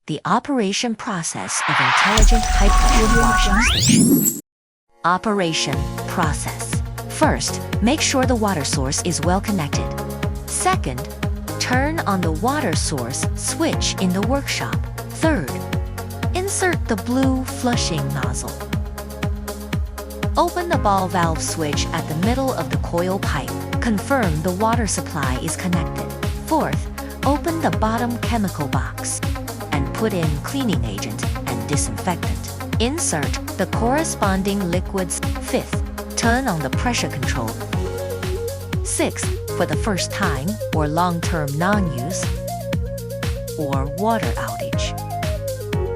the operation process of intelligent high-pressure washing station. Operation process. First, make sure the water source is well connected. Second, turn on the water source switch in the workshop. Third, insert the blue flushing nozzle. Open the ball valve switch at the middle of the coil pipe. Confirm the water supply is connected. Fourth, open the bottom chemical box and put in cleaning agent and disinfectant. Insert the corresponding liquids. Fifth, turn on the pressure control. Sixth, for the first time or long-term non-use or water outage,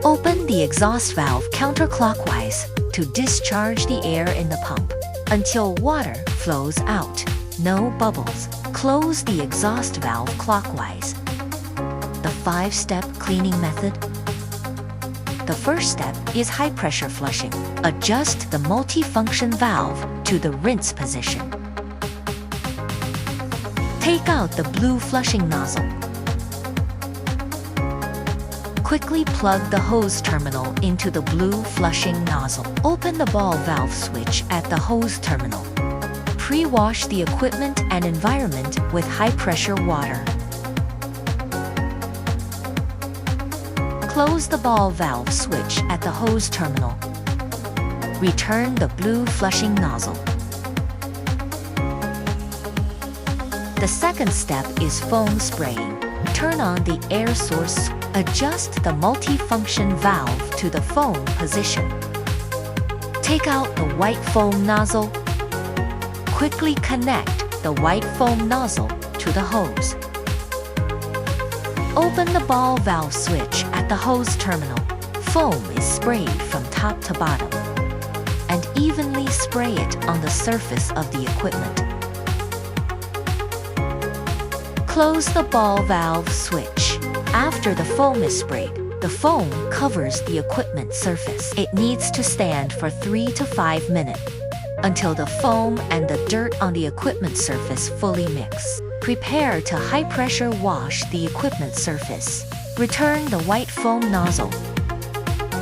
open the exhaust valve counterclockwise to discharge the air in the pump until water flows out. No bubbles. Close the exhaust valve clockwise. The 5-step cleaning method. The first step is high-pressure flushing. Adjust the multifunction valve to the rinse position. Take out the blue flushing nozzle. Quickly plug the hose terminal into the blue flushing nozzle. Open the ball valve switch at the hose terminal. Pre-wash the equipment and environment with high-pressure water. Close the ball valve switch at the hose terminal. Return the blue flushing nozzle. The second step is foam spraying. Turn on the air source. Adjust the multifunction valve to the foam position. Take out the white foam nozzle. Quickly connect the white foam nozzle to the hose. Open the ball valve switch at the hose terminal. Foam is sprayed from top to bottom, and evenly spray it on the surface of the equipment. Close the ball valve switch. After the foam is sprayed, the foam covers the equipment surface. It needs to stand for 3 to 5 minutes until the foam and the dirt on the equipment surface fully mix. Prepare to high-pressure wash the equipment surface. Return the white foam nozzle.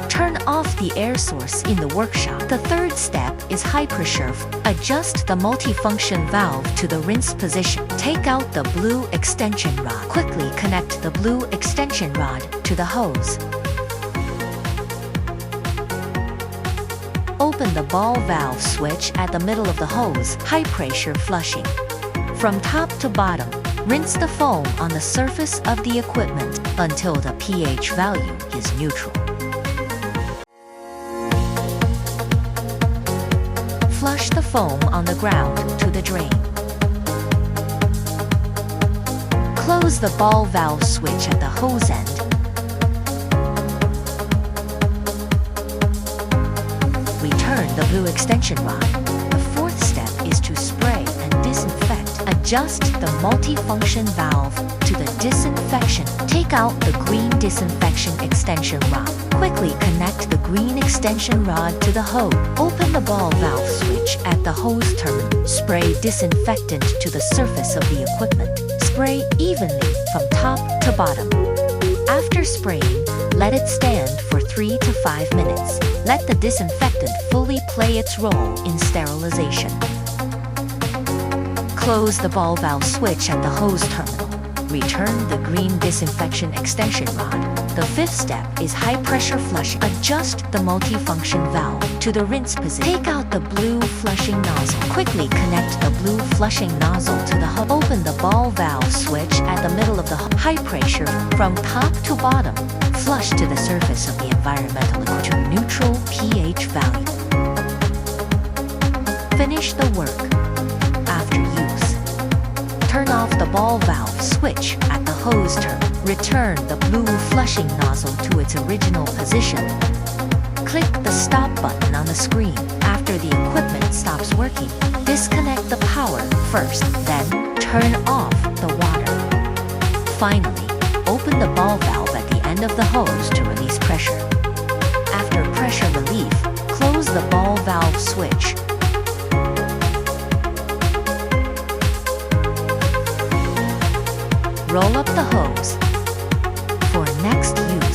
Turn off the air source in the workshop. The third step is high-pressure. Adjust the multifunction valve to the rinse position. Take out the blue extension rod. Quickly connect the blue extension rod to the hose. Open the ball valve switch at the middle of the hose. High-pressure flushing. From top to bottom, rinse the foam on the surface of the equipment until the pH value is neutral. Flush the foam on the ground to the drain. Close the ball valve switch at the hose end. Return the blue extension rod. The fourth step is to spray and disinfect. Adjust the multifunction valve to the disinfection. Take out the green disinfection extension rod. Quickly connect the green extension rod to the hose. Open the ball valve switch at the hose terminal. Spray disinfectant to the surface of the equipment. Spray evenly from top to bottom. After spraying, let it stand for 3 to 5 minutes. Let the disinfectant fully play its role in sterilization. Close the ball valve switch at the hose terminal. Return the green disinfection extension rod. The fifth step is high-pressure flushing. Adjust the multifunction valve to the rinse position. Take out the blue flushing nozzle. Quickly connect the blue flushing nozzle to the hose. Open the ball valve switch at the middle of the hose. High pressure from top to bottom. Flush to the surface of the environmental liquid to neutral pH value. Finish the work. After use, turn off the ball valve switch at the hose terminal. Return the blue flushing nozzle to its original position. Click the stop button on the screen. After the equipment stops working, disconnect the power first, then turn off the water. Finally, open the ball valve at the end of the hose to release pressure. After pressure relief, close the ball valve switch. Roll up the hose. For next use,